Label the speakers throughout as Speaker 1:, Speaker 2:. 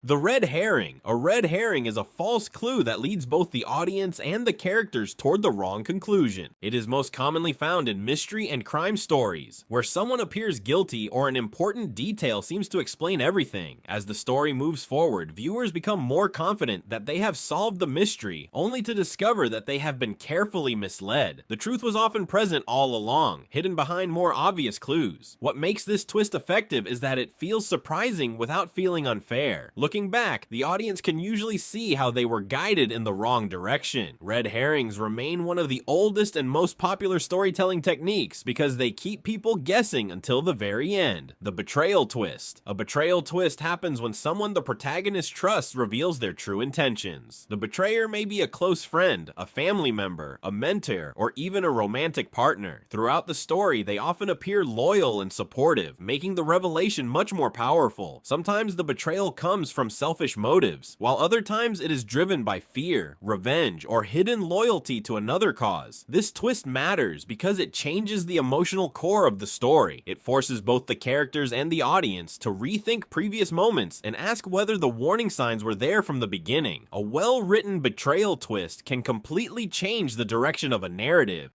Speaker 1: The red herring. A red herring is a false clue that leads both the audience and the characters toward the wrong conclusion. It is most commonly found in mystery and crime stories, where someone appears guilty or an important detail seems to explain everything. As the story moves forward, viewers become more confident that they have solved the mystery, only to discover that they have been carefully misled. The truth was often present all along, hidden behind more obvious clues. What makes this twist effective is that it feels surprising without feeling unfair. Looking back, the audience can usually see how they were guided in the wrong direction. Red herrings remain one of the oldest and most popular storytelling techniques because they keep people guessing until the very end. The betrayal twist. A betrayal twist happens when someone the protagonist trusts reveals their true intentions. The betrayer may be a close friend, a family member, a mentor, or even a romantic partner. Throughout the story, they often appear loyal and supportive, making the revelation much more powerful. Sometimes the betrayal comes from selfish motives, while other times it is driven by fear, revenge, or hidden loyalty to another cause. This twist matters because it changes the emotional core of the story. It forces both the characters and the audience to rethink previous moments and ask whether the warning signs were there from the beginning. A well-written betrayal twist can completely change the direction of a narrative.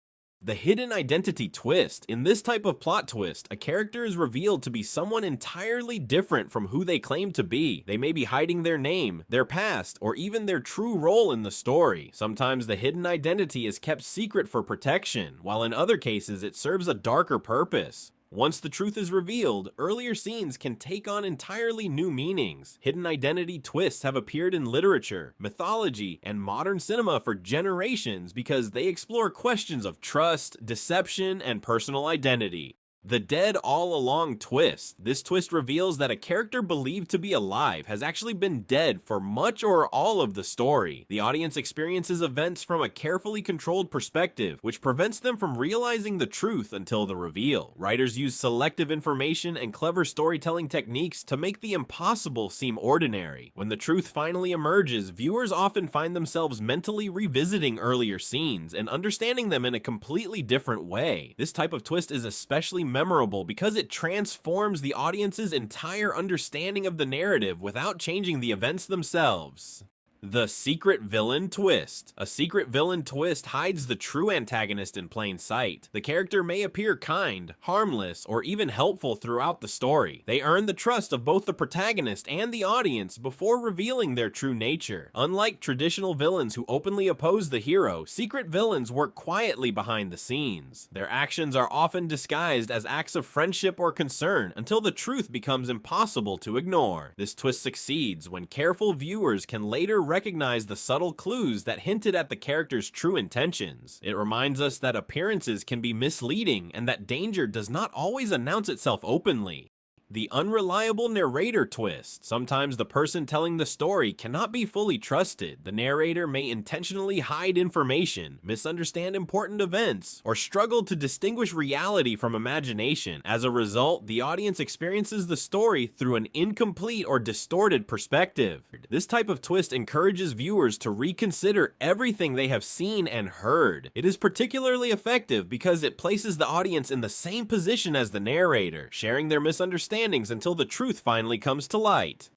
Speaker 1: The hidden identity twist. In this type of plot twist, a character is revealed to be someone entirely different from who they claim to be. They may be hiding their name, their past, or even their true role in the story. Sometimes the hidden identity is kept secret for protection, while in other cases it serves a darker purpose. Once the truth is revealed, earlier scenes can take on entirely new meanings. Hidden identity twists have appeared in literature, mythology, and modern cinema for generations because they explore questions of trust, deception, and personal identity. The dead all along twist. This twist reveals that a character believed to be alive has actually been dead for much or all of the story. The audience experiences events from a carefully controlled perspective, which prevents them from realizing the truth until the reveal. Writers use selective information and clever storytelling techniques to make the impossible seem ordinary. When the truth finally emerges, viewers often find themselves mentally revisiting earlier scenes and understanding them in a completely different way. This type of twist is especially memorable because it transforms the audience's entire understanding of the narrative without changing the events themselves. The secret villain twist. A secret villain twist hides the true antagonist in plain sight. The character may appear kind, harmless, or even helpful throughout the story. They earn the trust of both the protagonist and the audience before revealing their true nature. Unlike traditional villains who openly oppose the hero, secret villains work quietly behind the scenes. Their actions are often disguised as acts of friendship or concern until the truth becomes impossible to ignore. This twist succeeds when careful viewers can later recognize the subtle clues that hinted at the character's true intentions. It reminds us that appearances can be misleading and that danger does not always announce itself openly. The unreliable narrator twist. Sometimes the person telling the story cannot be fully trusted. The narrator may intentionally hide information, misunderstand important events, or struggle to distinguish reality from imagination. As a result, the audience experiences the story through an incomplete or distorted perspective. This type of twist encourages viewers to reconsider everything they have seen and heard. It is particularly effective because it places the audience in the same position as the narrator, sharing their misunderstandings until the truth finally comes to light.